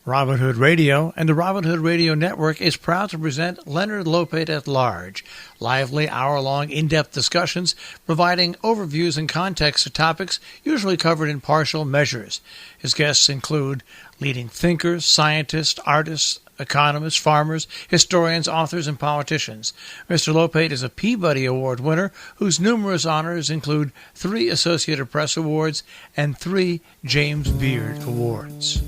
Robin Hood Radio and the Robin Hood Radio Network is proud to present Leonard Lopate at Large, lively hour-long in-depth discussions providing overviews and context to topics usually covered in partial measures. His guests include leading thinkers, scientists, artists, economists, farmers, historians, authors, and politicians. Mr. Lopate is a Peabody Award winner whose numerous honors include 3 Associated Press Awards and 3 James Beard Awards.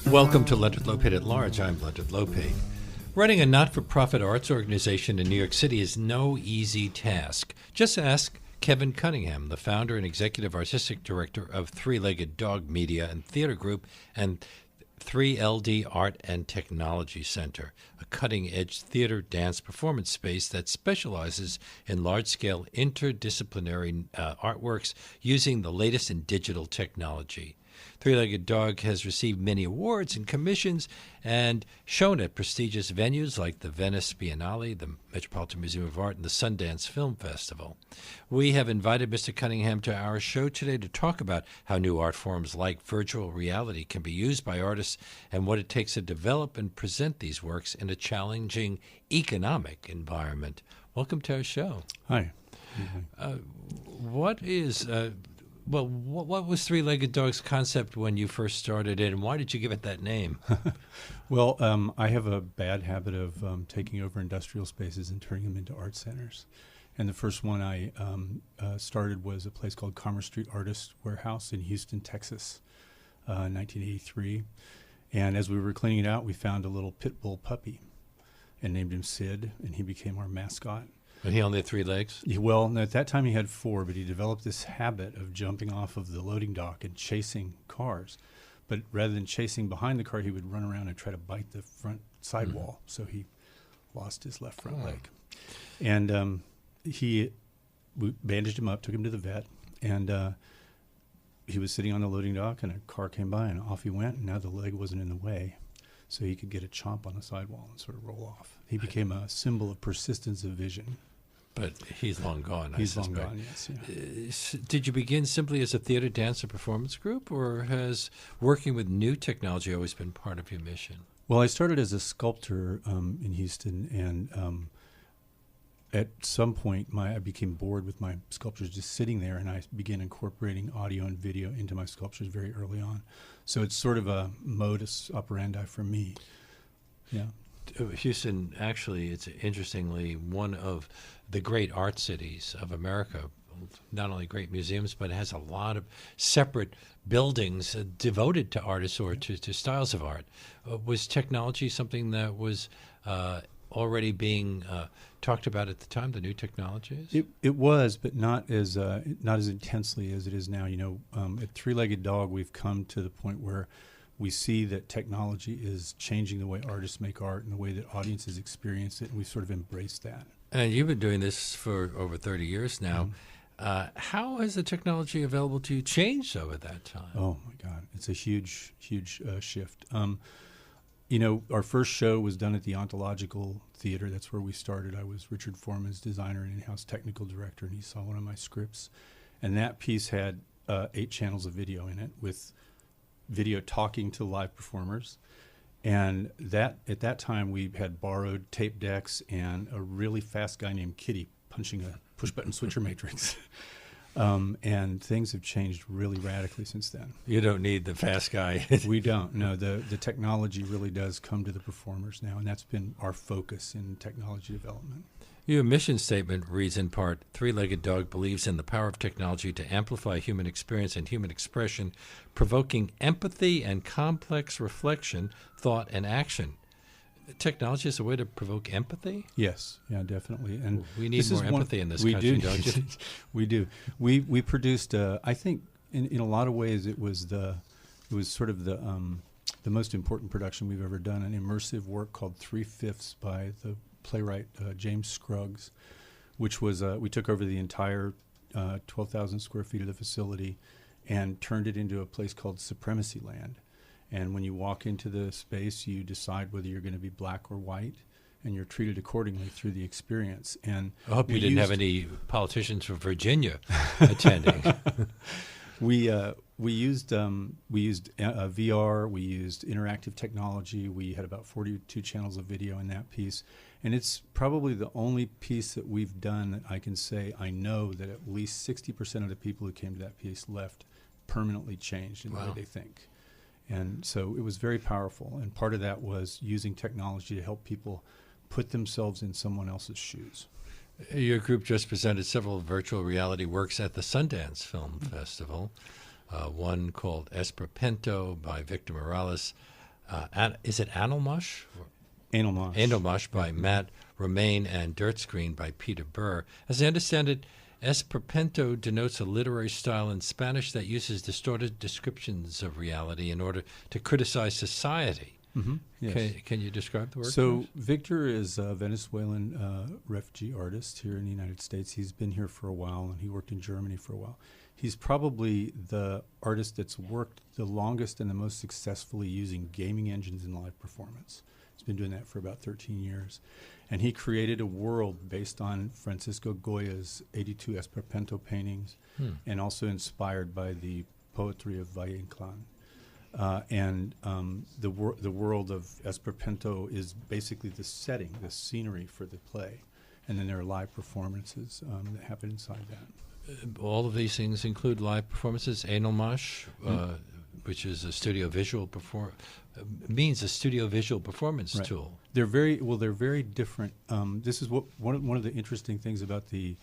Welcome to Leonard Lopate at Large. I'm Leonard Lopate. Running a not-for-profit arts organization in New York City is no easy task. Just ask Kevin Cunningham, the founder and executive artistic director of Three-Legged Dog Media and Theater Group and 3LD Art and Technology Center, a cutting-edge theater dance performance space that specializes in large-scale interdisciplinary artworks using the latest in digital technology. Three-Legged Dog has received many awards and commissions and shown at prestigious venues like the Venice Biennale, the Metropolitan Museum of Art, and the Sundance Film Festival. We have invited Mr. Cunningham to our show today to talk about how new art forms like virtual reality can be used by artists and what it takes to develop and present these works in a challenging economic environment. Welcome to our show. Hi. What was Three-Legged Dog's concept when you first started it, and why did you give it that name? Well, I have a bad habit of taking over industrial spaces and turning them into art centers. And the first one I started was a place called Commerce Street Artist Warehouse in Houston, Texas, in 1983. And as we were cleaning it out, we found a little pit bull puppy and named him Sid, and he became our mascot. And he only had 3 legs? Well, at that time he had 4, but he developed this habit of jumping off of the loading dock and chasing cars. But rather than chasing behind the car, he would run around and try to bite the front sidewall. So he lost his left front leg. And we bandaged him up, took him to the vet, and he was sitting on the loading dock, and a car came by, and off he went, and now the leg wasn't in the way. So he could get a chomp on the sidewall and sort of roll off. He became a symbol of persistence of vision. But he's long gone, I He's suspect. long gone, yes. Yeah. Did you begin simply as a theater, dance, or performance group, or has working with new technology always been part of your mission? Well, I started as a sculptor in Houston, and at some point I became bored with my sculptures just sitting there, and I began incorporating audio and video into my sculptures very early on. So it's sort of a modus operandi for me. Yeah. Houston, actually, it's interestingly one of the great art cities of America. Not only great museums, but it has a lot of separate buildings devoted to artists or to styles of art. Was technology something that was already being talked about at the time, the new technologies? It was, but not as intensely as it is now. You know, at Three-Legged Dog, we've come to the point where we see that technology is changing the way artists make art and the way that audiences experience it, and we've sort of embraced that. And you've been doing this for over 30 years now. Mm-hmm. How has the technology available to you changed over that time? Oh, my God. It's a huge, huge shift. You know, our first show was done at the Ontological Theater. That's where we started. I was Richard Foreman's designer and in-house technical director, and he saw one of my scripts. And that piece had 8 channels of video in it with video talking to live performers. And that at that time, we had borrowed tape decks and a really fast guy named Kitty punching a push-button switcher matrix. And things have changed really radically since then. You don't need the fast guy. We don't. No, the technology really does come to the performers now, and that's been our focus in technology development. Your mission statement reads in part, Three-Legged Dog believes in the power of technology to amplify human experience and human expression, provoking empathy and complex reflection, thought, and action. Technology is a way to provoke empathy? Yes, yeah, definitely. And we need more empathy in this country, don't you? We do. We produced, I think, in a lot of ways, it was sort of the most important production we've ever done, an immersive work called 3/5 by the playwright James Scruggs, which was we took over the entire 12,000 square feet of the facility and turned it into a place called Supremacy Land. And when you walk into the space, you decide whether you're going to be black or white, and you're treated accordingly through the experience. And I hope you didn't have any politicians from Virginia attending. We used VR. We used interactive technology. We had about 42 channels of video in that piece, and it's probably the only piece that we've done that I can say I know that at least 60% of the people who came to that piece left permanently changed in the way they think. And so it was very powerful, and part of that was using technology to help people put themselves in someone else's shoes. Your group just presented several virtual reality works at the Sundance Film Festival. One called Esperpento by Victor Morales. Is it Analmush? Analmush. Analmush by Matt Romaine and Dirt Screen by Peter Burr. As I understand it, Esperpento denotes a literary style in Spanish that uses distorted descriptions of reality in order to criticize society. Mm-hmm. Yes. Can you describe the work? So Victor is a Venezuelan refugee artist here in the United States. He's been here for a while, and he worked in Germany for a while. He's probably the artist that's worked the longest and the most successfully using gaming engines in live performance. He's been doing that for about 13 years. And he created a world based on Francisco Goya's 82 Esperpento paintings, and also inspired by the poetry of Valle Inclán. The world of Esperpento is basically the setting, the scenery for the play. And then there are live performances that happen inside that. All of these things include live performances. Analmush, which is a studio visual means a studio visual performance tool. They're very different. This is one of the interesting things about the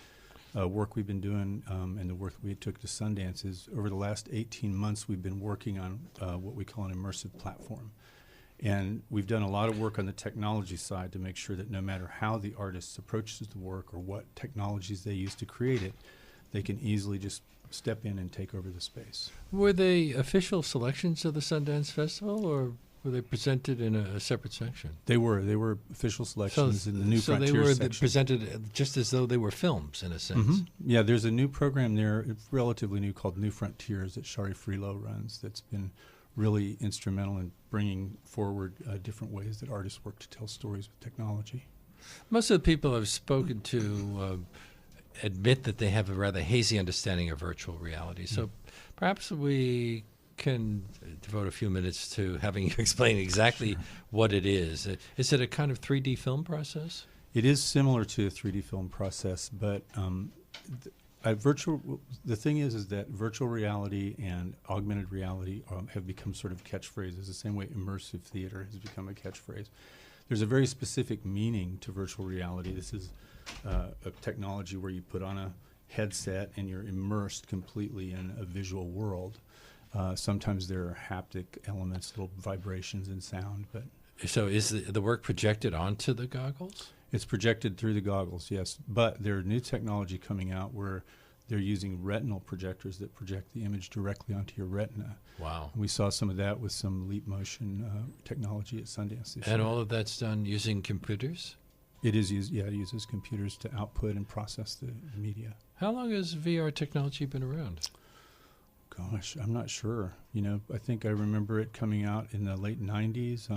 work we've been doing and the work we took to Sundance is over the last 18 months we've been working on what we call an immersive platform. And we've done a lot of work on the technology side to make sure that no matter how the artist approaches the work or what technologies they use to create it, they can easily just step in and take over the space. Were they official selections of the Sundance Festival, or were they presented in a separate section? They were official selections in the New Frontiers section. So they were presented just as though they were films, in a sense. Mm-hmm. Yeah, there's a new program there, it's relatively new, called New Frontiers that Shari Freelo runs that's been really instrumental in bringing forward different ways that artists work to tell stories with technology. Most of the people I've spoken to admit that they have a rather hazy understanding of virtual reality. So perhaps we can devote a few minutes to having you explain exactly what it is. Is it a kind of 3D film process? It is similar to a 3D film process, but the thing is that virtual reality and augmented reality have become sort of catchphrases, the same way immersive theater has become a catchphrase. There's a very specific meaning to virtual reality. This is a technology where you put on a headset and you're immersed completely in a visual world. Sometimes there are haptic elements, little vibrations and sound. But so is the work projected onto the goggles? It's projected through the goggles, yes. But there's new technology coming out where they're using retinal projectors that project the image directly onto your retina. Wow. And we saw some of that with some leap motion technology at Sundance this year. And all of that's done using computers? It uses computers to output and process the media. How long has VR technology been around? Gosh, I'm not sure. I think I remember it coming out in the late 90s.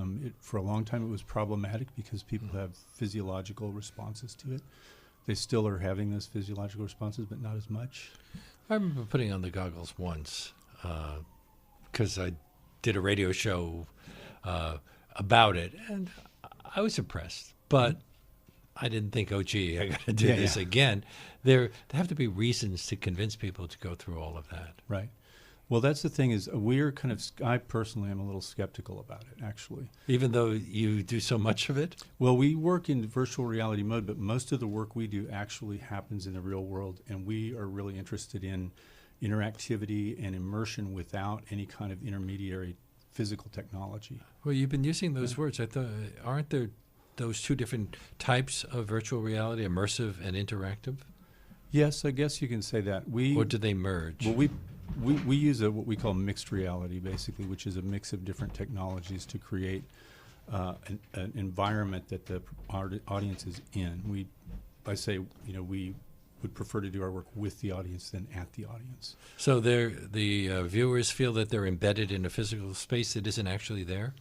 For a long time it was problematic because people have physiological responses to it. They still are having those physiological responses, but not as much. I remember putting on the goggles once because I did a radio show about it, and I was impressed. But I didn't think, oh, gee, I got to do this again. There have to be reasons to convince people to go through all of that. Right. Well, that's the thing is I personally am a little skeptical about it, actually. Even though you do so much of it? Well, we work in virtual reality mode, but most of the work we do actually happens in the real world, and we are really interested in interactivity and immersion without any kind of intermediary physical technology. Well, you've been using those words. I thought, aren't there those two different types of virtual reality, immersive and interactive? Yes, I guess you can say that. Or do they merge? Well, we use what we call mixed reality, basically, which is a mix of different technologies to create an environment that the audience is in. We would prefer to do our work with the audience than at the audience. So the viewers feel that they're embedded in a physical space that isn't actually there?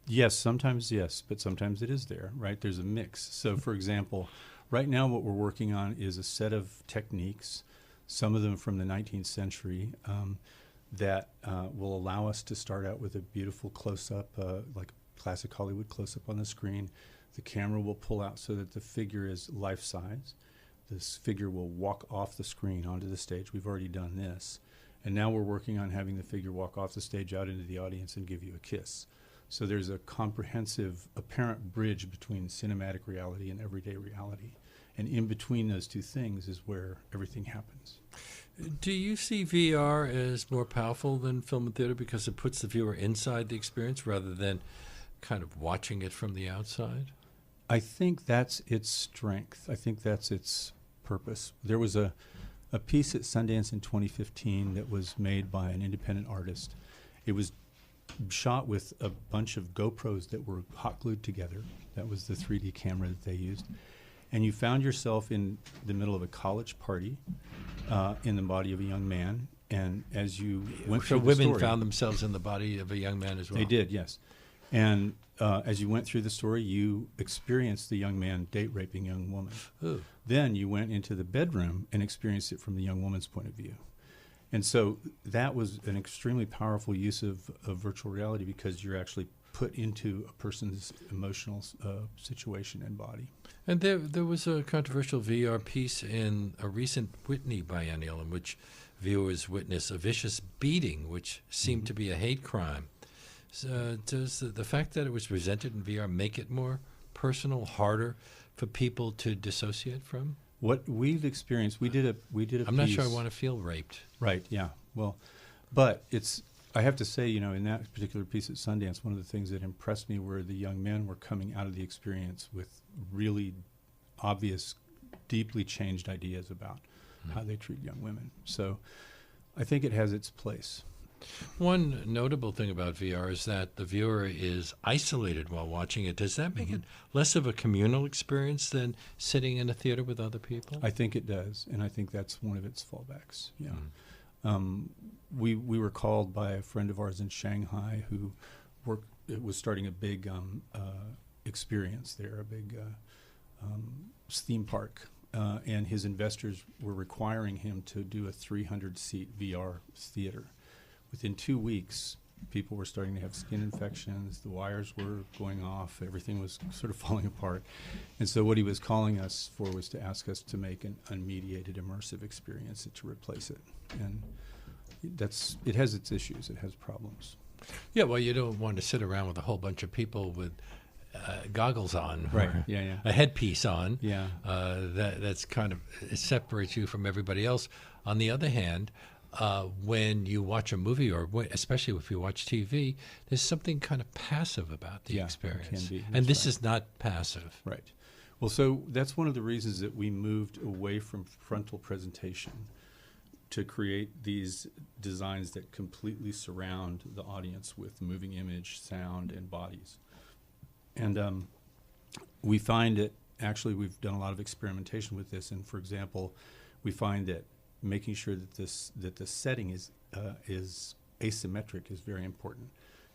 Yes, sometimes yes, but sometimes it is there, right? There's a mix. So, for example, right now what we're working on is a set of techniques, some of them from the 19th century, that will allow us to start out with a beautiful close-up, like classic Hollywood close-up on the screen. The camera will pull out so that the figure is life-size. This figure will walk off the screen onto the stage. We've already done this. And now we're working on having the figure walk off the stage out into the audience and give you a kiss. So there's a comprehensive, apparent bridge between cinematic reality and everyday reality. And in between those two things is where everything happens. Do you see VR as more powerful than film and theater because it puts the viewer inside the experience rather than kind of watching it from the outside? I think that's its strength. I think that's its purpose. There was a piece at Sundance in 2015 that was made by an independent artist. It was shot with a bunch of GoPros that were hot glued together. That was the 3D camera that they used. And you found yourself in the middle of a college party in the body of a young man. And as you went through the women story, found themselves in the body of a young man as well. They did, yes. And as you went through the story, you experienced the young man date raping a young woman. Ooh. Then you went into the bedroom and experienced it from the young woman's point of view. And so that was an extremely powerful use of virtual reality because you're actually put into a person's emotional situation and body. And there was a controversial VR piece in a recent Whitney biennial in which viewers witnessed a vicious beating, which seemed to be a hate crime. So does the fact that it was presented in VR make it more personal, harder for people to dissociate from? What we've experienced, we did a I'm not sure I want to feel raped. Right, yeah. Well, but I have to say, in that particular piece at Sundance, one of the things that impressed me were the young men were coming out of the experience with really obvious, deeply changed ideas about how they treat young women. So I think it has its place. One notable thing about VR is that the viewer is isolated while watching it. Does that make it less of a communal experience than sitting in a theater with other people? I think it does, and I think that's one of its fallbacks. Yeah, we were called by a friend of ours in Shanghai who was starting a big experience there, a big theme park, and his investors were requiring him to do a 300-seat VR theater. Within 2 weeks, people were starting to have skin infections, the wires were going off, everything was sort of falling apart. And so what he was calling us for was to ask us to make an unmediated immersive experience to replace it. And it has its issues, it has problems. Yeah, well, you don't want to sit around with a whole bunch of people with goggles on, right? Or yeah, a headpiece on. Yeah, that's kind of, it separates you from everybody else. On the other hand, when you watch a movie, or especially if you watch TV, there's something kind of passive about the experience. It can be. And this right. is not passive. Right. Well, so that's one of the reasons that we moved away from frontal presentation to create these designs that completely surround the audience with moving image, sound, and bodies. And we find that actually we've done a lot of experimentation with this. And for example, we find that making sure that the setting is asymmetric is very important.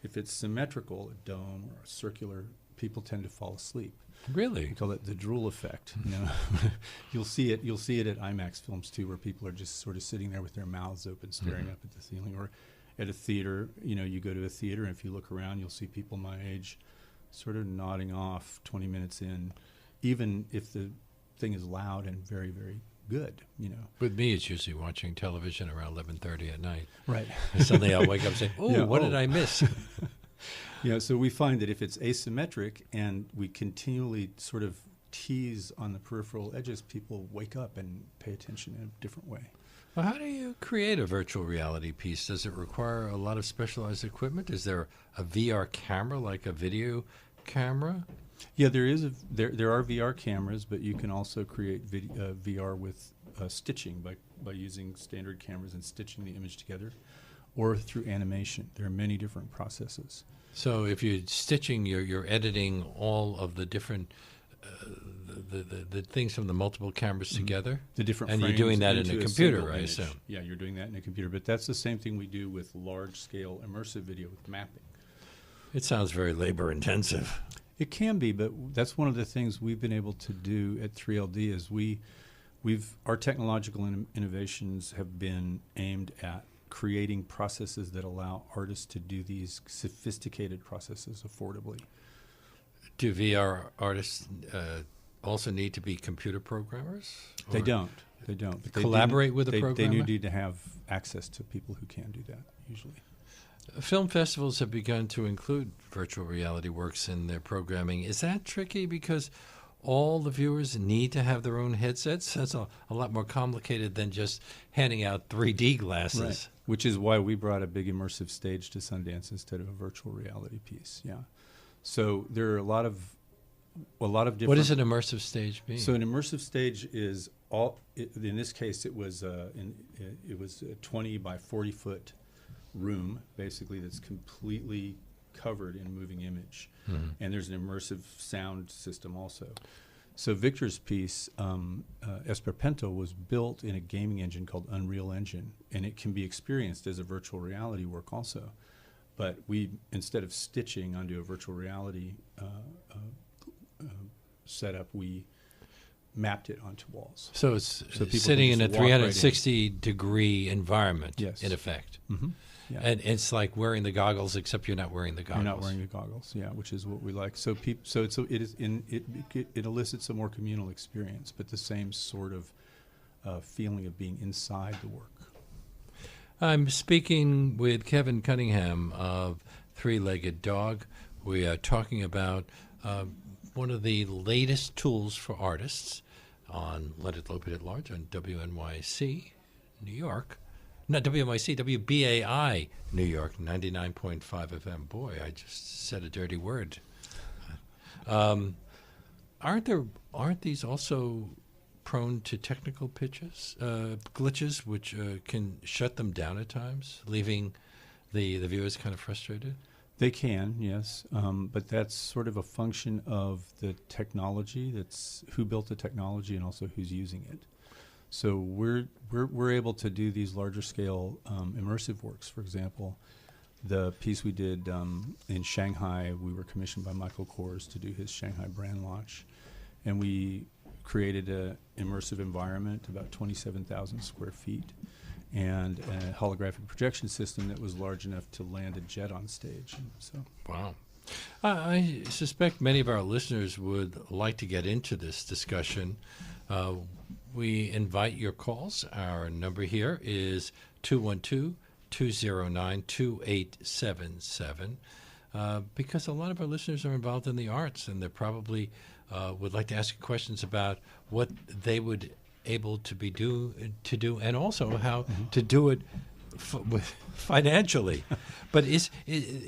If it's symmetrical, a dome or a circular, people tend to fall asleep. Really? We call it the drool effect. You'll see it at IMAX films too, where people are just sort of sitting there with their mouths open, staring up at the ceiling. Or at a theater, you go to a theater, and if you look around, you'll see people my age sort of nodding off 20 minutes in, even if the thing is loud and very, very good, With me, it's usually watching television around 11:30 at night. Right. And suddenly I'll wake up and say, what did I miss? So we find that if it's asymmetric and we continually sort of tease on the peripheral edges, people wake up and pay attention in a different way. Well, how do you create a virtual reality piece? Does it require a lot of specialized equipment? Is there a VR camera, like a video camera? Yeah, there are VR cameras, but you can also create VR with stitching by using standard cameras and stitching the image together, or through animation. There are many different processes. So if you're stitching, you're editing all of the different the things from the multiple cameras together? The different and frames you're doing that in a computer, I image. assume. Yeah, you're doing that in a computer. But that's the same thing we do with large-scale immersive video with mapping. It sounds very labor intensive. It can be, but that's one of the things we've been able to do at 3LD is our technological innovations have been aimed at creating processes that allow artists to do these sophisticated processes affordably. Do VR artists also need to be computer programmers? They don't. But collaborate with a programmer? They need to have access to people who can do that, usually. Film festivals have begun to include virtual reality works in their programming. Is that tricky because all the viewers need to have their own headsets? That's a lot more complicated than just handing out 3D glasses. Right. Which is why we brought a big immersive stage to Sundance instead of a virtual reality piece. Yeah. So there are a lot of different. What does an immersive stage mean? So an immersive stage is in this case it was a 20 by 40 foot room basically that's completely covered in moving image, and there's an immersive sound system also. So Victor's piece, Esperpento, was built in a gaming engine called Unreal Engine, and it can be experienced as a virtual reality work also. But we, instead of stitching onto a virtual reality setup, we mapped it onto walls. So it's sitting in a 360-degree environment, yes, in effect. Mm-hmm. Yeah. And it's like wearing the goggles, except you're not wearing the goggles. You're not wearing the goggles, yeah, which is what we like. So it elicits a more communal experience, but the same sort of feeling of being inside the work. I'm speaking with Kevin Cunningham of Three-Legged Dog. We are talking about one of the latest tools for artists on Leonard Lopate at Large on WNYC, New York. Not WNYC, WBAI, New York, 99.5 FM. Boy, I just said a dirty word. Aren't these also prone to technical glitches, which can shut them down at times, leaving the viewers kind of frustrated? They can, yes, but that's sort of a function of the technology. That's who built the technology and also who's using it. So we're able to do these larger scale immersive works. For example, the piece we did in Shanghai, we were commissioned by Michael Kors to do his Shanghai brand launch, and we created an immersive environment, about 27,000 square feet, and a holographic projection system that was large enough to land a jet on stage. So, wow. I suspect many of our listeners would like to get into this discussion. We invite your calls. Our number here is 212-209-2877, because a lot of our listeners are involved in the arts, and they probably would like to ask you questions about what they would able to do, and also how to do it financially. But is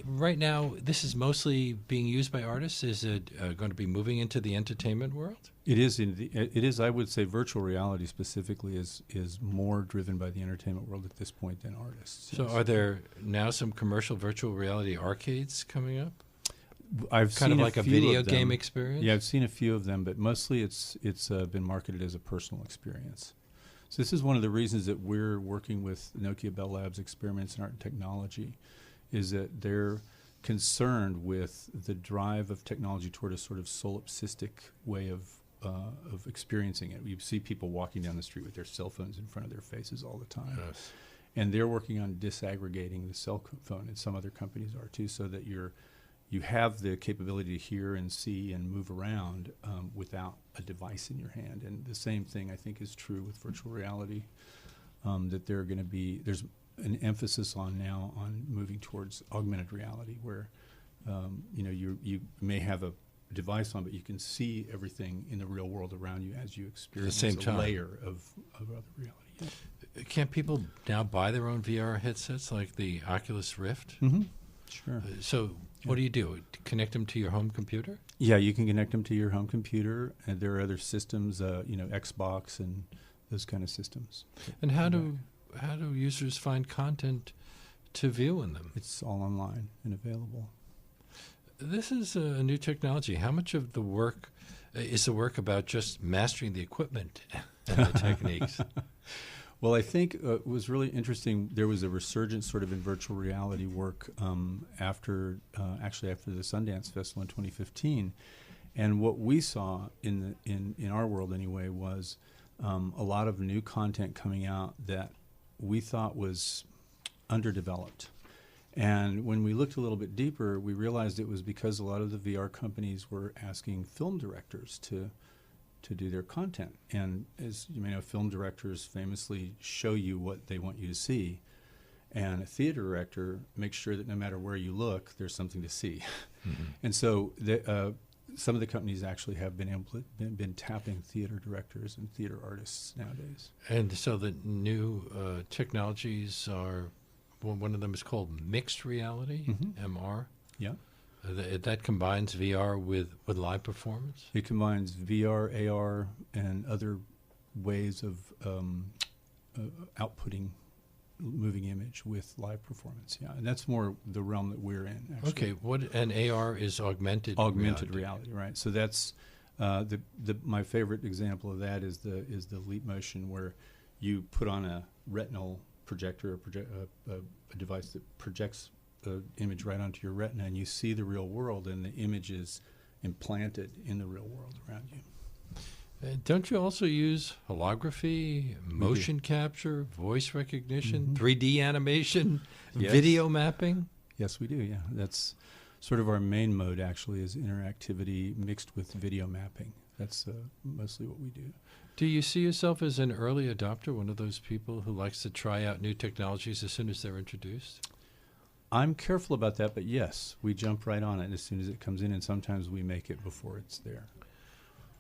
right now this is mostly being used by artists? Is it going to be moving into the entertainment world? It is. It is. I would say virtual reality specifically is more driven by the entertainment world at this point than artists. So, yes. Are there now some commercial virtual reality arcades coming up? I've kind seen of like a video game experience. Yeah, I've seen a few of them, but mostly it's been marketed as a personal experience. So this is one of the reasons that we're working with Nokia Bell Labs Experiments in Art and Technology, is that they're concerned with the drive of technology toward a sort of solipsistic way of experiencing it. You see people walking down the street with their cell phones in front of their faces all the time. Yes. And they're working on disaggregating the cell phone, and some other companies are too, so that you have the capability to hear and see and move around without a device in your hand. And the same thing, I think, is true with virtual reality, that there's an emphasis now on moving towards augmented reality, where you may have a device on, but you can see everything in the real world around you as you experience the same time. Layer of other reality. Yeah. Can't people now buy their own VR headsets like the Oculus Rift? Mm-hmm. Sure. So what do you do? Connect them to your home computer? Yeah, you can connect them to your home computer, and there are other systems, Xbox and those kind of systems. And how do users find content to view in them? It's all online and available. This is a new technology. How much of the work is the work about just mastering the equipment and the techniques? Well, I think it was really interesting. There was a resurgence sort of in virtual reality work after the Sundance Festival in 2015, and what we saw in our world anyway was a lot of new content coming out that we thought was underdeveloped. And when we looked a little bit deeper, we realized it was because a lot of the VR companies were asking film directors to do their content. And as you may know, film directors famously show you what they want you to see. And a theater director makes sure that no matter where you look, there's something to see. Mm-hmm. And so some of the companies actually have been tapping theater directors and theater artists nowadays. And so the new technologies are, well, one of them is called mixed reality, MR. Yeah. That combines VR with live performance? It combines VR, AR, and other ways of outputting moving image with live performance. Yeah, and that's more the realm that we're in, actually. Okay, and AR is augmented reality, right? So that's my favorite example of that is the Leap Motion, where you put on a retinal projector, a device that projects image right onto your retina, and you see the real world, and the image is implanted in the real world around you. Don't you also use holography, motion capture, voice recognition, 3D animation, video mapping? Yes, we do, yeah. That's sort of our main mode, actually, is interactivity mixed with video mapping. That's mostly what we do. Do you see yourself as an early adopter, one of those people who likes to try out new technologies as soon as they're introduced? I'm careful about that, but yes, we jump right on it as soon as it comes in, and sometimes we make it before it's there.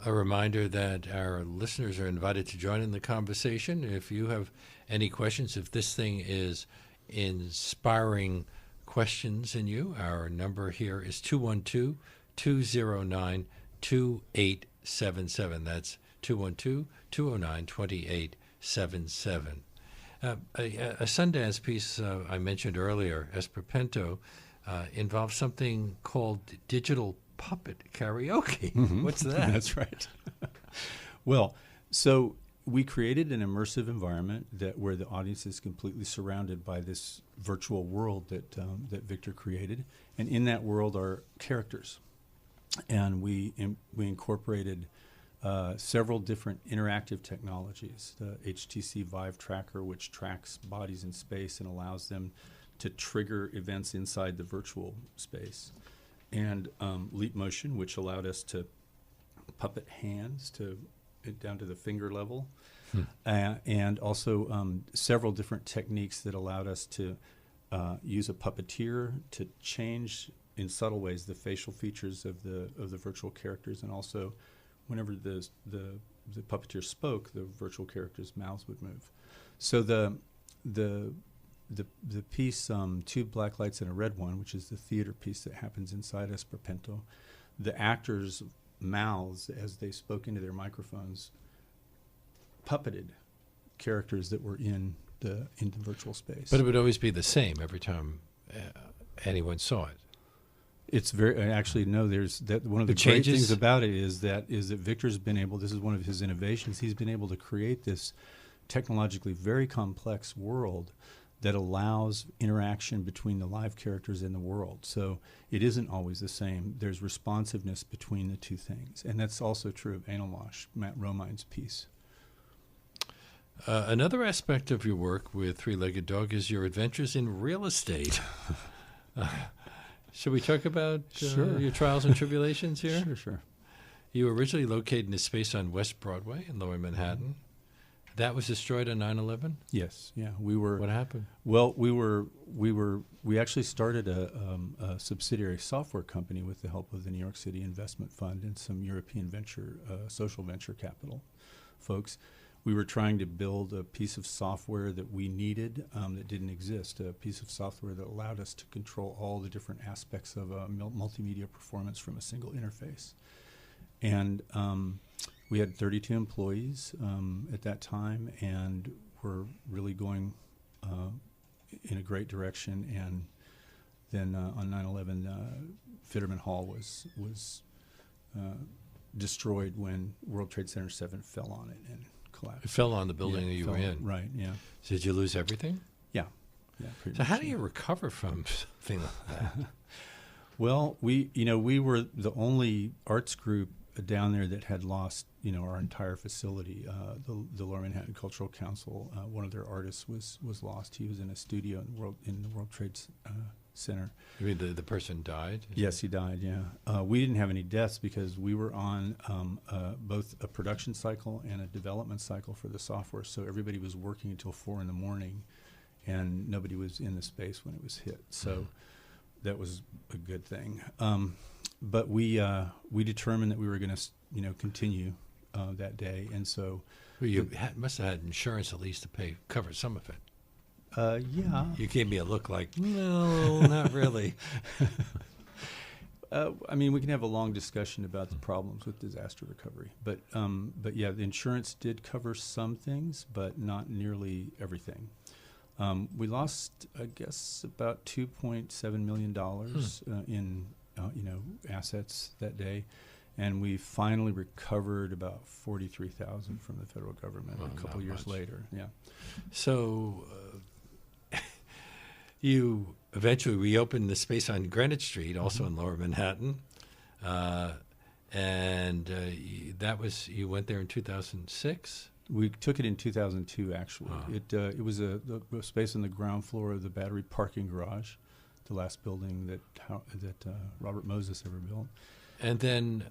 A reminder that our listeners are invited to join in the conversation. If you have any questions, if this thing is inspiring questions in you, our number here is 212-209-2877. That's 212-209-2877. A Sundance piece I mentioned earlier, Esperpento, involves something called digital puppet karaoke. What's that? That's right. Well, so we created an immersive environment where the audience is completely surrounded by this virtual world that Victor created, and in that world are characters, and we incorporated several different interactive technologies. The HTC Vive Tracker, which tracks bodies in space and allows them to trigger events inside the virtual space. And Leap Motion, which allowed us to puppet hands down to the finger level. And also several different techniques that allowed us to use a puppeteer to change in subtle ways the facial features of the virtual characters, and also whenever the puppeteer spoke, the virtual characters' mouths would move. So the piece, Two Black Lights and a Red One, which is the theater piece that happens inside Esperpento, the actors' mouths, as they spoke into their microphones, puppeted characters that were in the virtual space. But it would always be the same every time anyone saw it. It's very actually no. There's that one of the great things about it is that Victor's been able. This is one of his innovations. He's been able to create this technologically very complex world that allows interaction between the live characters and the world. So it isn't always the same. There's responsiveness between the two things, and that's also true of Analosh, Matt Romine's piece. Another aspect of your work with Three-Legged Dog is your adventures in real estate. Should we talk about your trials and tribulations here? Sure. You were originally located in a space on West Broadway in Lower Manhattan. That was destroyed on 9/11? Yes. Yeah. We were. What happened? Well, we actually started a subsidiary software company with the help of the New York City Investment Fund and some European social venture capital folks. We were trying to build a piece of software that we needed that didn't exist, a piece of software that allowed us to control all the different aspects of multimedia performance from a single interface. And we had 32 employees at that time, and we're really going in a great direction. And then on 9/11, Fitterman Hall was destroyed when World Trade Center 7 fell on it and collapsed. It fell on the building Yeah, that you fell- were in. Right, yeah. So did you lose everything? Yeah. Yeah, pretty So much, how do yeah. you recover from something like that? Well, we were the only arts group down there that had lost, our entire facility. The Lower Manhattan Cultural Council, one of their artists was lost. He was in a studio in the World Trade Center. You mean the person died? Yes, he died. Yeah, we didn't have any deaths because we were on both a production cycle and a development cycle for the software. So everybody was working until 4 a.m, and nobody was in the space when it was hit. So that was a good thing. But we determined that we were going to continue that day, and so Well, you must have had insurance at least to cover some of it. yeah. You gave me a look like, no, not really. I mean, we can have a long discussion about the problems with disaster recovery, but yeah, the insurance did cover some things, but not nearly everything. We lost, I guess, about $2.7 million in assets that day, and we finally recovered about $43,000 from the federal government a couple not years much. later. Yeah. So you eventually reopened the space on Greenwich Street, also in Lower Manhattan, and you went there in 2006. We took it in 2002. Actually, it was a space on the ground floor of the Battery parking garage, the last building that Robert Moses ever built. And then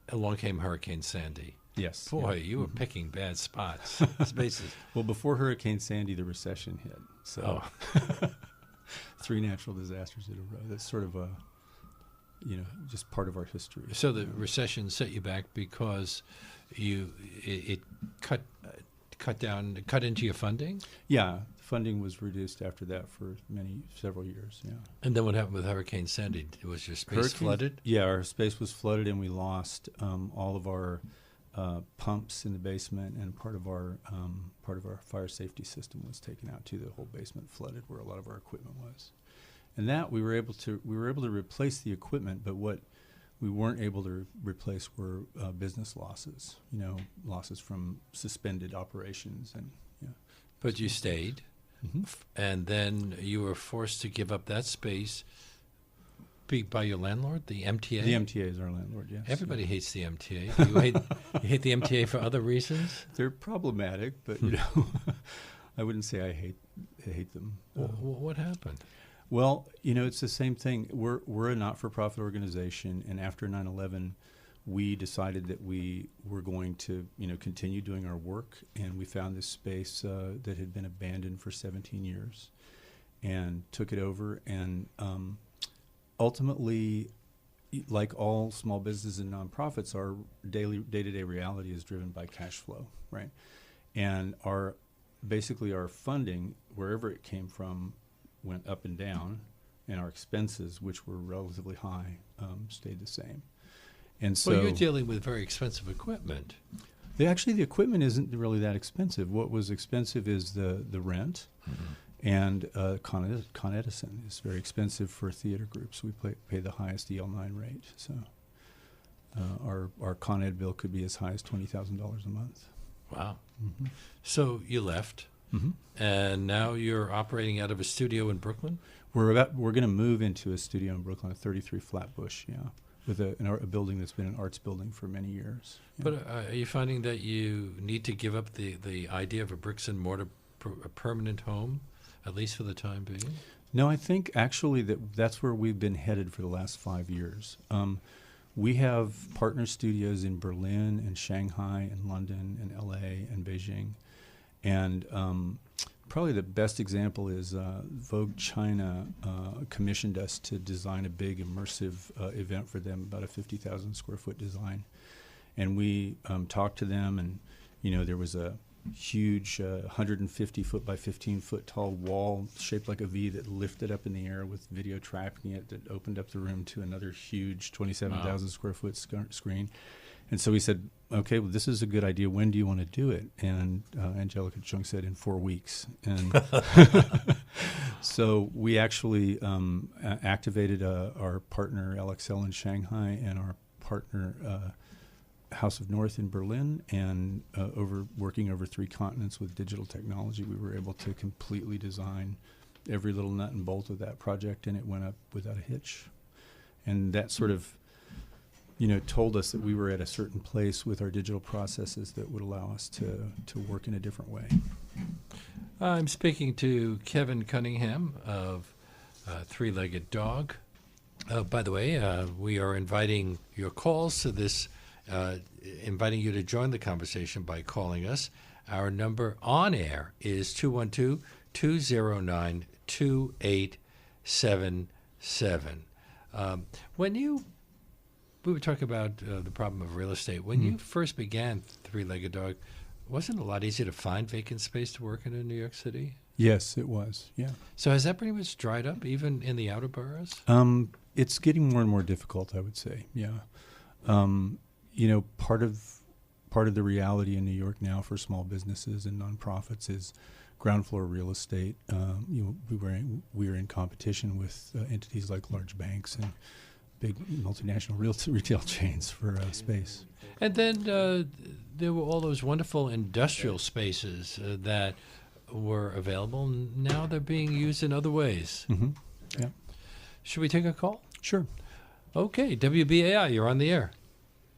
along came Hurricane Sandy. Yes. Boy, yeah. you were picking bad spots, spaces. Well, before Hurricane Sandy, the recession hit. So 3 natural disasters in a row. That's sort of just part of our history. So the recession set you back because it cut into your funding? Yeah, funding was reduced after that for several years. Yeah. And then what happened with Hurricane Sandy? Was your space flooded? Yeah, our space was flooded, and we lost all of our pumps in the basement, and part of our fire safety system was taken out too. The whole basement flooded, where a lot of our equipment was. And that we were able to replace the equipment, but what we weren't able to replace were business losses. Losses from suspended operations, and yeah. But you stayed, and then you were forced to give up that space by your landlord, the MTA? The MTA is our landlord, yes. Everybody hates the MTA. You hate the MTA for other reasons? They're problematic, but I wouldn't say I hate them. What happened? Well, it's the same thing. We're a not-for-profit organization, and after 9/11, we decided that we were going to, continue doing our work, and we found this space that had been abandoned for 17 years, and took it over. And ultimately, like all small businesses and nonprofits, our day-to-day reality is driven by cash flow, right? And our funding, wherever it came from, went up and down, and our expenses, which were relatively high, stayed the same. And so, well, you're dealing with very expensive equipment. The equipment isn't really that expensive. What was expensive is the rent, and Con Edison is very expensive for theater groups. We pay the highest EL9 rate, so our Con Ed bill could be as high as $20,000 a month. Wow. So you left, and now you're operating out of a studio in Brooklyn? We're going to move into a studio in Brooklyn, a 33 Flatbush, yeah, with a building that's been an arts building for many years. Yeah. But are you finding that you need to give up the idea of a bricks and mortar a permanent home, at least for the time being? No, I think actually that's where we've been headed for the last 5 years. We have partner studios in Berlin and Shanghai and London and LA and Beijing. And probably the best example is Vogue China commissioned us to design a big immersive event for them, about a 50,000 square foot design. And we talked to them, and there was a huge 150 foot by 15 foot tall wall shaped like a V that lifted up in the air with video tracking it, that opened up the room to another huge 27,000 square foot screen. And so we said, okay, well, this is a good idea. When do you want to do it? And Angelica Chung said, in 4 weeks. And so we actually activated our partner LXL in Shanghai and our partner House of North in Berlin, and working over 3 continents with digital technology, we were able to completely design every little nut and bolt of that project, and it went up without a hitch. And that sort of, told us that we were at a certain place with our digital processes that would allow us to work in a different way. I'm speaking to Kevin Cunningham of Three-Legged Dog. By the way, we are inviting your calls to this, inviting you to join the conversation by calling us. Our number on air is 212-209-2877. We were talking about the problem of real estate. When you first began Three-Legged Dog, wasn't it a lot easier to find vacant space to work in New York City? Yes, it was. Yeah. So has that pretty much dried up, even in the outer boroughs? It's getting more and more difficult, I would say. Yeah. Part of the reality in New York now for small businesses and nonprofits is ground floor real estate. We are in competition with entities like large banks and big multinational retail chains for space. And then there were all those wonderful industrial spaces that were available. Now they're being used in other ways. Mm-hmm. Yeah. Should we take a call? Sure. Okay, WBAI, you're on the air.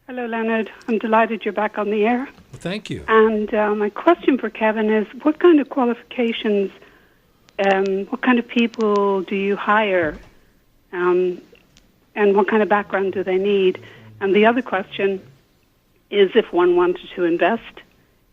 Hello, Leonard. I'm delighted you're back on the air. Well, thank you. And my question for Kevin is, what kind of qualifications, what kind of people do you hire, and what kind of background do they need? And the other question is, if one wanted to invest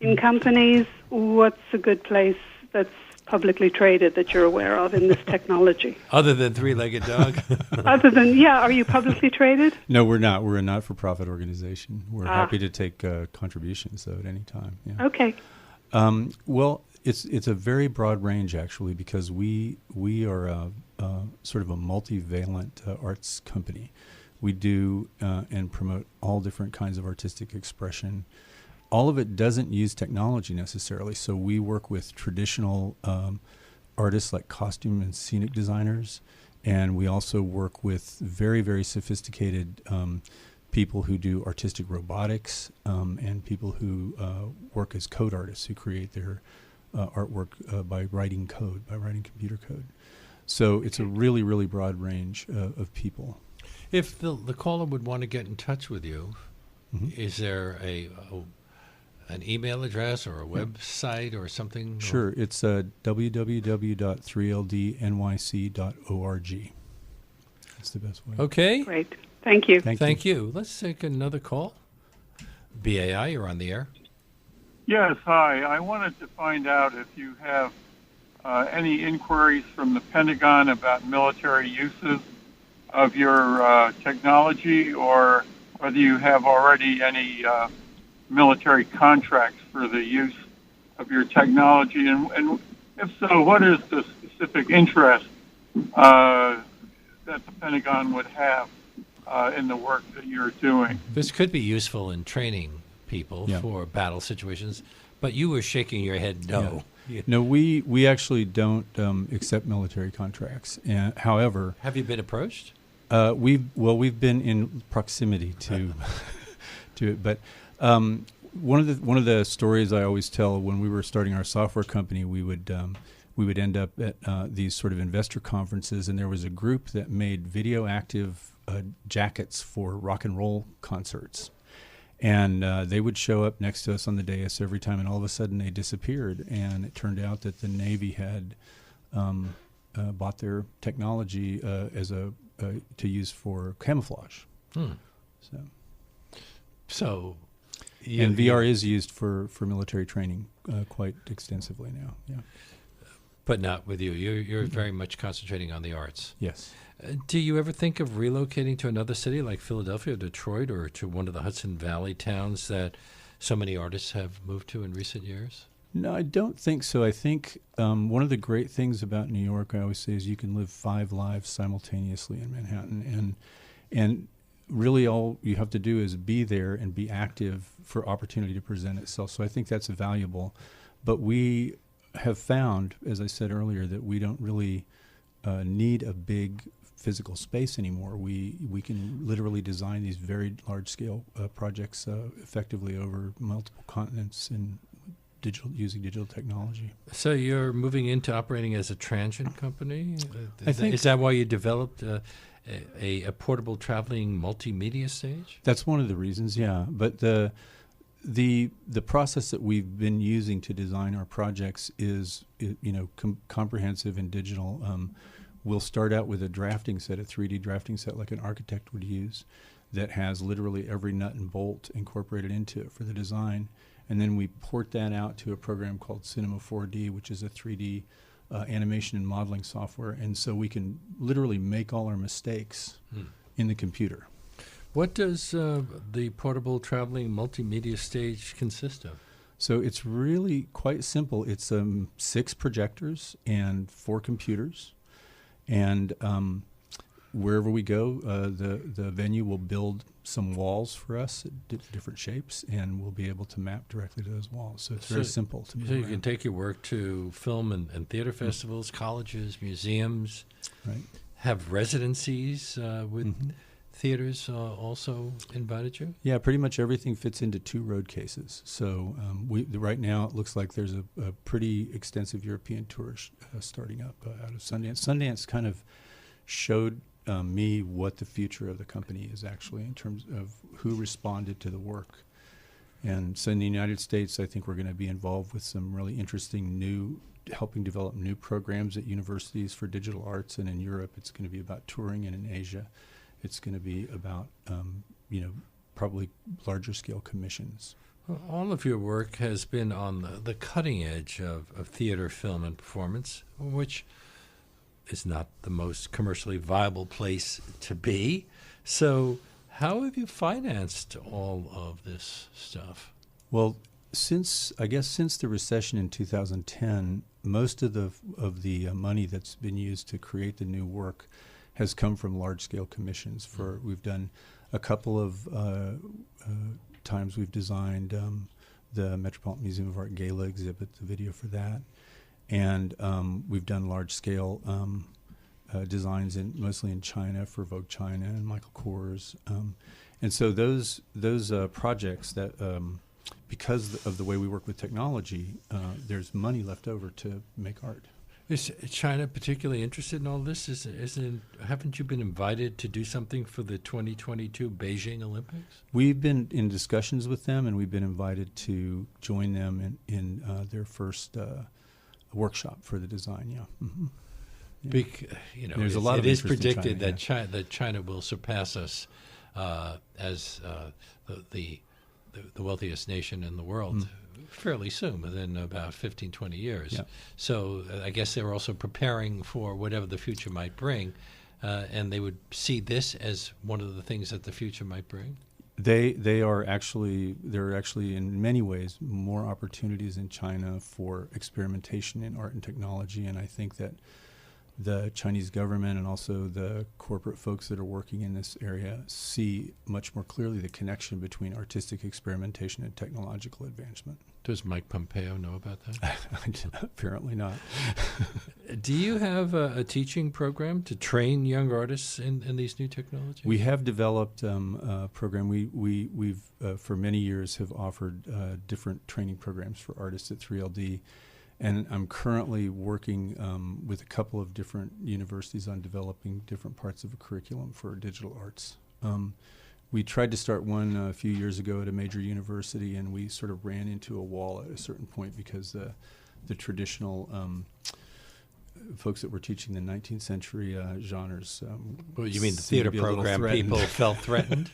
in companies, what's a good place that's publicly traded that you're aware of in this technology? Other than Three-Legged Dog? Are you publicly traded? No, we're not. We're a not-for-profit organization. We're happy to take contributions, though, at any time. Yeah. Okay. Well, it's a very broad range, actually, because we are sort of a multivalent arts company. We do and promote all different kinds of artistic expression. All of it doesn't use technology necessarily, so we work with traditional artists like costume and scenic designers, and we also work with very, very sophisticated people who do artistic robotics and people who work as code artists who create their artwork by writing code, by writing computer code. So it's a really, really broad range of people. If the caller would want to get in touch with you, is there an email address or a website or something? Sure. It's www.3ldnyc.org. That's the best way. Okay. Great. Thank you. Thank you. Let's take another call. BAI, you're on the air. Yes, hi. I wanted to find out if you have any inquiries from the Pentagon about military uses of your technology, or whether you have already any military contracts for the use of your technology, and if so, what is the specific interest that the Pentagon would have in the work that you're doing? This could be useful in training people for battle situations, but you were shaking your head no. Yeah. No, we actually don't accept military contracts. However, have you been approached? We've been in proximity to to it, but one of the stories I always tell, when we were starting our software company, we would end up at these sort of investor conferences, and there was a group that made video active jackets for rock and roll concerts. And they would show up next to us on the dais every time, and all of a sudden they disappeared. And it turned out that the Navy had bought their technology to use for camouflage. So, and VR is used for military training quite extensively now. Yeah, but not with you. You're very much concentrating on the arts. Yes. Do you ever think of relocating to another city like Philadelphia or Detroit, or to one of the Hudson Valley towns that so many artists have moved to in recent years? No, I don't think so. I think one of the great things about New York, I always say, is you can live 5 lives simultaneously in Manhattan, and really all you have to do is be there and be active for opportunity to present itself. So I think that's valuable. But we have found, as I said earlier, that we don't really need a big physical space anymore. We can literally design these very large-scale projects effectively over multiple continents in using digital technology. So you're moving into operating as a transient company? Is that why you developed a portable traveling multimedia stage? That's one of the reasons, yeah. But the process that we've been using to design our projects is comprehensive and digital. We'll start out with a 3D drafting set like an architect would use, that has literally every nut and bolt incorporated into it for the design. And then we port that out to a program called Cinema 4D, which is a 3D animation and modeling software. And so we can literally make all our mistakes in the computer. What does the portable traveling multimedia stage consist of? So it's really quite simple. It's 6 projectors and 4 computers. And wherever we go, the venue will build some walls for us at different shapes, and we'll be able to map directly to those walls. So it's very simple to move So you around. can take your work to film and theater festivals, colleges, museums, Right. have residencies with theaters also invited you? Yeah, pretty much everything fits into 2 road cases. So right now it looks like there's a pretty extensive European tour starting up out of Sundance. Sundance kind of showed me what the future of the company is actually in terms of who responded to the work. And so in the United States, I think we're going to be involved with some really interesting helping develop new programs at universities for digital arts. And in Europe, it's going to be about touring, and in Asia, it's going to be about, probably larger scale commissions. Well, all of your work has been on the cutting edge of theater, film, and performance, which is not the most commercially viable place to be. So how have you financed all of this stuff? Well, since the recession in 2010, most of the money that's been used to create the new work has come from large-scale commissions. We've done a couple of times. We've designed the Metropolitan Museum of Art Gala exhibit, the video for that, and we've done large-scale designs mostly in China for Vogue China and Michael Kors, and so those projects that because of the way we work with technology, there's money left over to make art. Is China particularly interested in all this? Haven't you been invited to do something for the 2022 Beijing Olympics? We've been in discussions with them, and we've been invited to join them in their first workshop for the design. Yeah. Mm-hmm. Yeah. There's a lot of it is interest in predicted China, that China will surpass us as the wealthiest nation in the world fairly soon, within about 15, 20 years. Yeah. So I guess they're also preparing for whatever the future might bring, and they would see this as one of the things that the future might bring. There are actually in many ways more opportunities in China for experimentation in art and technology, and I think that the Chinese government and also the corporate folks that are working in this area see much more clearly the connection between artistic experimentation and technological advancement. Does Mike Pompeo know about that? Apparently not. Do you have a teaching program to train young artists in these new technologies? We have developed a program. We've for many years have offered different training programs for artists at 3LD. And I'm currently working with a couple of different universities on developing different parts of a curriculum for digital arts. We tried to start one a few years ago at a major university, and we sort of ran into a wall at a certain point because the traditional folks that were teaching the 19th century genres. Well, you mean the theater program people felt threatened?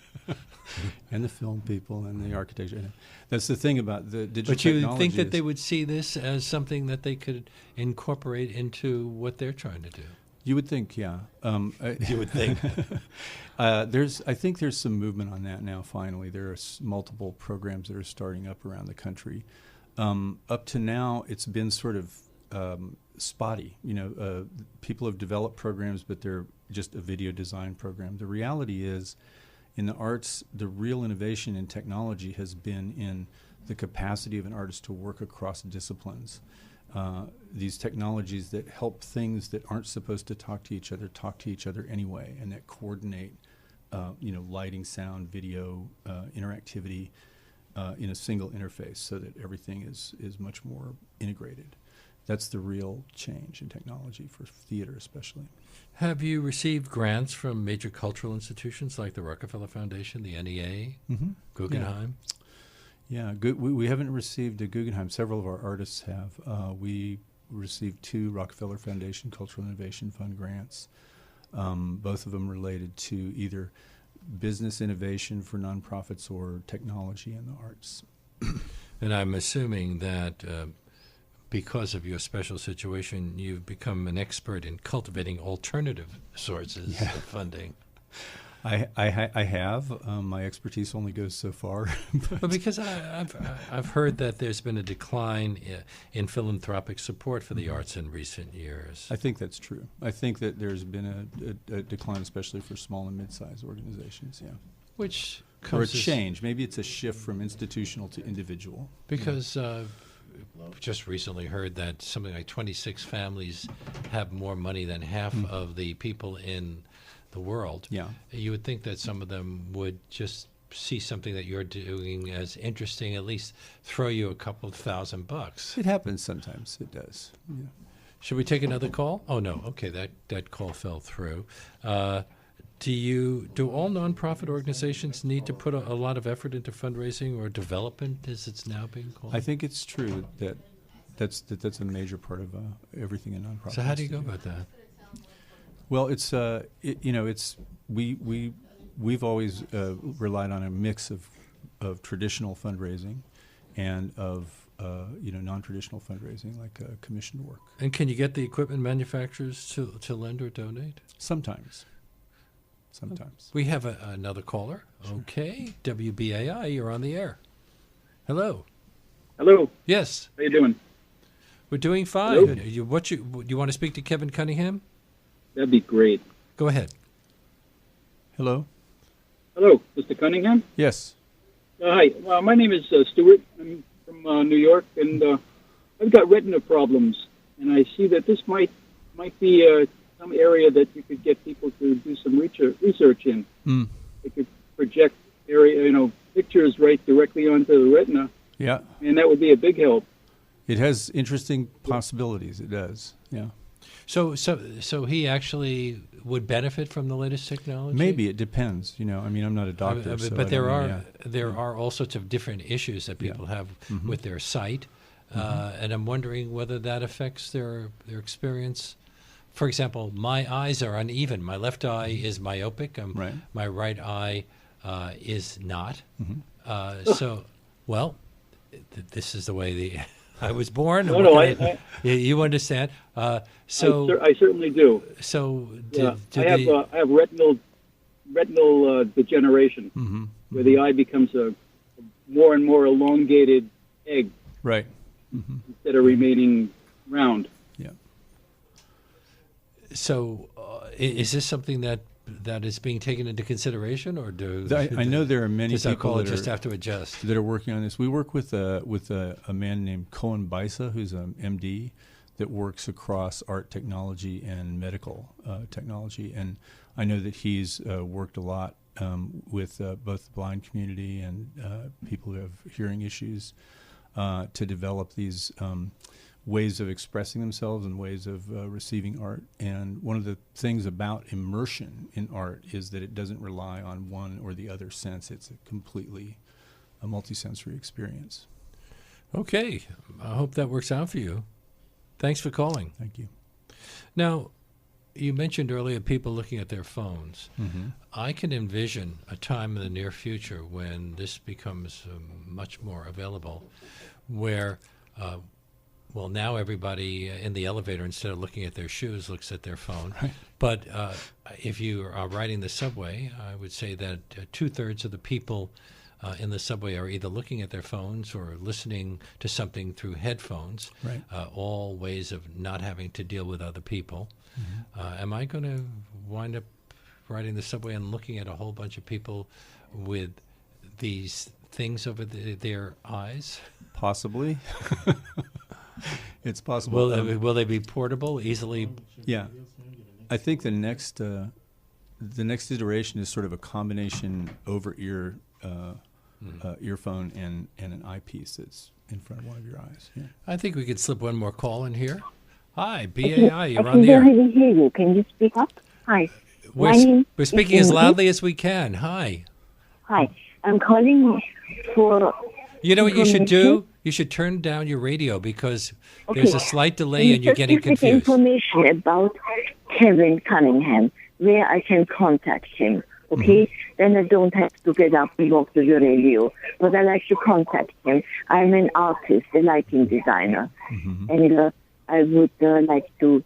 And the film people and the architecture. That's the thing about the digital technology. But you technology think that they would see this as something that they could incorporate into what they're trying to do? You would think, yeah. You would think. I think there's some movement on that now, finally. There are multiple programs that are starting up around the country. Up to now, it's been sort of spotty. People have developed programs, but they're just a video design program. The reality is, in the arts, the real innovation in technology has been in the capacity of an artist to work across disciplines. these technologies that help things that aren't supposed to talk to each other anyway, and that coordinate, lighting, sound, video, interactivity in a single interface, so that everything is much more integrated. That's the real change in technology for theater, especially. Have you received grants from major cultural institutions like the Rockefeller Foundation, the NEA, Guggenheim? Yeah, we haven't received a Guggenheim. Several of our artists have. We received 2 Rockefeller Foundation Cultural Innovation Fund grants, both of them related to either business innovation for nonprofits or technology in the arts. And I'm assuming that because of your special situation, you've become an expert in cultivating alternative sources of funding. I have. My expertise only goes so far. But because I've heard that there's been a decline in philanthropic support for the arts in recent years. I think that's true. I think that there's been a decline, especially for small and mid-sized organizations. Yeah, Which or a comes change. Maybe it's a shift from institutional to individual. because just recently heard that something like 26 families have more money than half of the people in the world. Yeah. You would think that some of them would just see something that you're doing as interesting, at least throw you a couple of $1,000. It happens sometimes. It does. Yeah. Should we take another call? Oh no, okay, that call fell through. Do all nonprofit organizations need to put a lot of effort into fundraising or development, as it's now being called? I think it's true that that's a major part of everything in nonprofits. So how do you go about that? Well, it's we've always relied on a mix of traditional fundraising and of non-traditional fundraising, like commissioned work. And can you get the equipment manufacturers to lend or donate? Sometimes. We have another caller. Sure. Okay, WBAI, you're on the air. Hello. Hello. Yes. How you doing? We're doing fine. Hello? You want to speak to Kevin Cunningham? That'd be great. Go ahead. Hello. Hello, Mr. Cunningham. Yes. Hi. My name is Stuart. I'm from New York, and I've got retina problems, and I see that this might be some area that you could get people to do some research in. They could project pictures right directly onto the retina. Yeah. And that would be a big help. It has interesting possibilities. It does. Yeah. So he actually would benefit from the latest technology? Maybe. It depends. I'm not a doctor. But there are all sorts of different issues that people have with their sight, and I'm wondering whether that affects their experience. For example, my eyes are uneven. My left eye is myopic. Right. My right eye is not. This is the way I was born. You understand. I certainly do. So I have retinal degeneration, where the eye becomes a more and more elongated egg, right, instead of remaining round. Yeah. So, is this something that is being taken into consideration, or I know there are many people that just have to adjust that are working on this. We work with a man named Cohen Bisa, who's an MD that works across art technology and medical technology, and I know that he's worked a lot with both the blind community and people who have hearing issues to develop these ways of expressing themselves and ways of receiving art. And one of the things about immersion in art is that it doesn't rely on one or the other sense. It's a multisensory experience. Okay. I hope that works out for you. Thanks for calling. Thank you. Now, you mentioned earlier people looking at their phones. I can envision a time in the near future when this becomes much more available, where now everybody in the elevator, instead of looking at their shoes, looks at their phone. Right. But if you are riding the subway, I would say that 2/3 of the people in the subway are either looking at their phones or listening to something through headphones, right. All ways of not having to deal with other people. Am I going to wind up riding the subway and looking at a whole bunch of people with these things over their eyes? Possibly. It's possible. Will they be portable, easily? Yeah. I think the next iteration is sort of a combination over-ear earphone and an eyepiece that's in front of one of your eyes. Yeah. I think we could slip one more call in here. Hi, BAI, you're on the air. I can barely hear you. Can you speak up? Hi. We're speaking as loudly as we can. Hi. Hi. I'm calling for... You know what you should do? You should turn down your radio because there's a slight delay and you're getting confused. Information about Kevin Cunningham, where I can contact him, okay? Then I don't have to get up and walk to the radio. But I like to contact him. I'm an artist, a lighting designer. And I would like to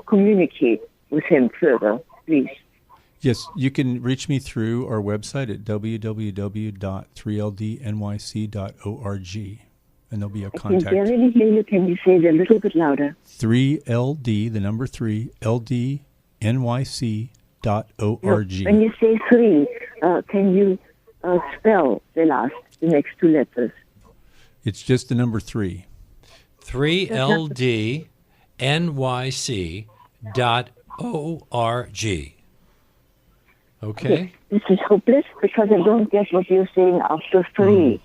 communicate with him further, please. Yes, you can reach me through our website at www.3ldnyc.org, and there'll be a contact. I can barely hear you. Can you say it a little bit louder? 3LD, the number 3, LDNYC.org. When you say 3, can you spell the next two letters? It's just the number 3. 3LDNYC.org. Okay. This is hopeless because I don't get what you're saying after 3.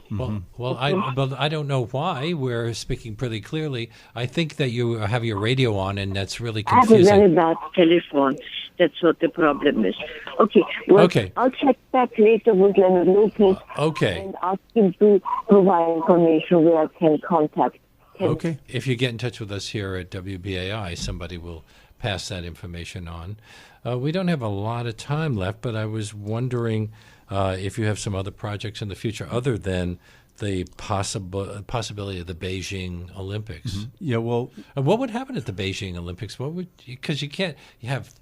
Well, I don't know why. We're speaking pretty clearly. I think that you have your radio on, and that's really confusing. I have a very bad telephone. That's what the problem is. Okay. Well, okay. I'll check back later with Leonard Lopate. Okay. And ask him to provide information where I can contact him. Okay. If you get in touch with us here at WBAI, somebody will pass that information on. We don't have a lot of time left, but I was wondering if you have some other projects in the future other than the possibility of the Beijing Olympics. Yeah, well... what would happen at the Beijing Olympics? Because you have...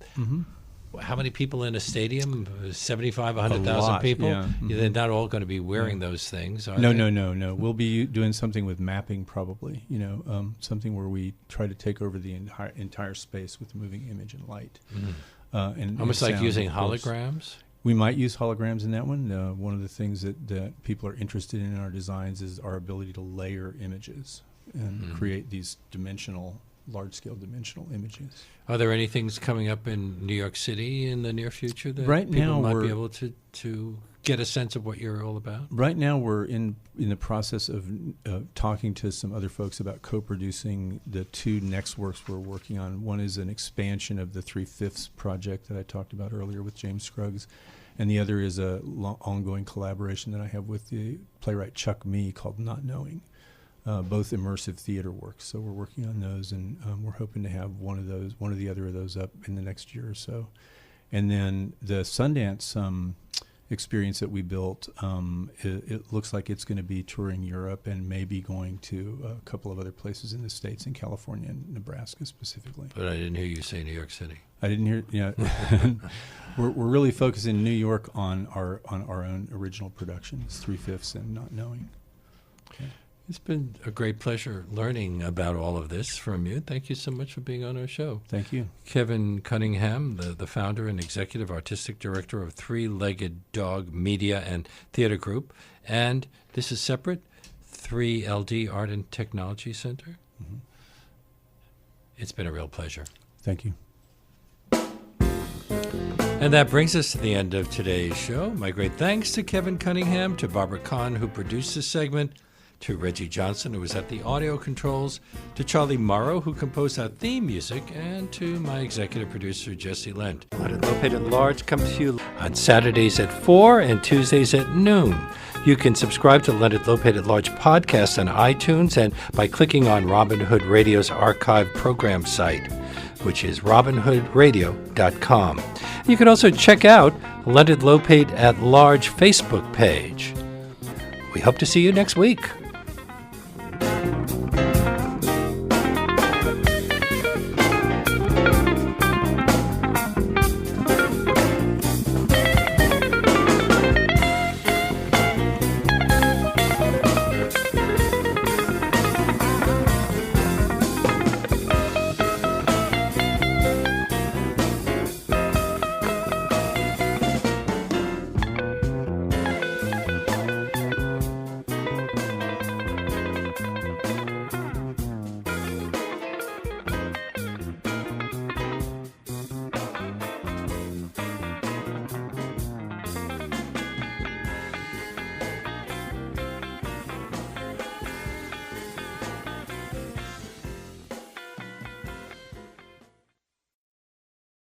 How many people in a stadium? 75, 100,000 people? Yeah. They're not all going to be wearing those things, are No. they? We'll be doing something with mapping probably, something where we try to take over the entire space with moving image and light. And almost and like sound, using of course. holograms? We might use holograms in that one. One of the things that people are interested in our designs is our ability to layer images and create these large-scale dimensional images. Are there any things coming up in New York City in the near future that right people now might be able to get a sense of what you're all about? Right now we're in the process of talking to some other folks about co-producing the two next works we're working on. One is an expansion of the 3/5 project that I talked about earlier with James Scruggs, and the other is a ongoing collaboration that I have with the playwright Chuck Mee called Not Knowing. Both immersive theater works. So we're working on those, and we're hoping to have one or the other of those up in the next year or so. And then the Sundance experience that we built, it looks like it's going to be touring Europe and maybe going to a couple of other places in the States, in California and Nebraska specifically. But I didn't hear you say New York City. I didn't hear. Yeah, we're really focused in New York on our own original productions, 3/5 and Not Knowing. Okay. It's been a great pleasure learning about all of this from you. Thank you so much for being on our show. Thank you. Kevin Cunningham, the founder and executive artistic director of Three-Legged Dog Media and Theater Group. And this is separate, 3LD Art and Technology Center. It's been a real pleasure. Thank you. And that brings us to the end of today's show. My great thanks to Kevin Cunningham, to Barbara Kahn, who produced this segment, to Reggie Johnson, who was at the audio controls, to Charlie Morrow, who composed our theme music, and to my executive producer, Jesse Lent. Leonard Lopate at Large comes to you on Saturdays at 4 and Tuesdays at noon. You can subscribe to Leonard Lopate at Large podcast on iTunes and by clicking on Robin Hood Radio's archive program site, which is robinhoodradio.com. You can also check out Leonard Lopate at Large Facebook page. We hope to see you next week.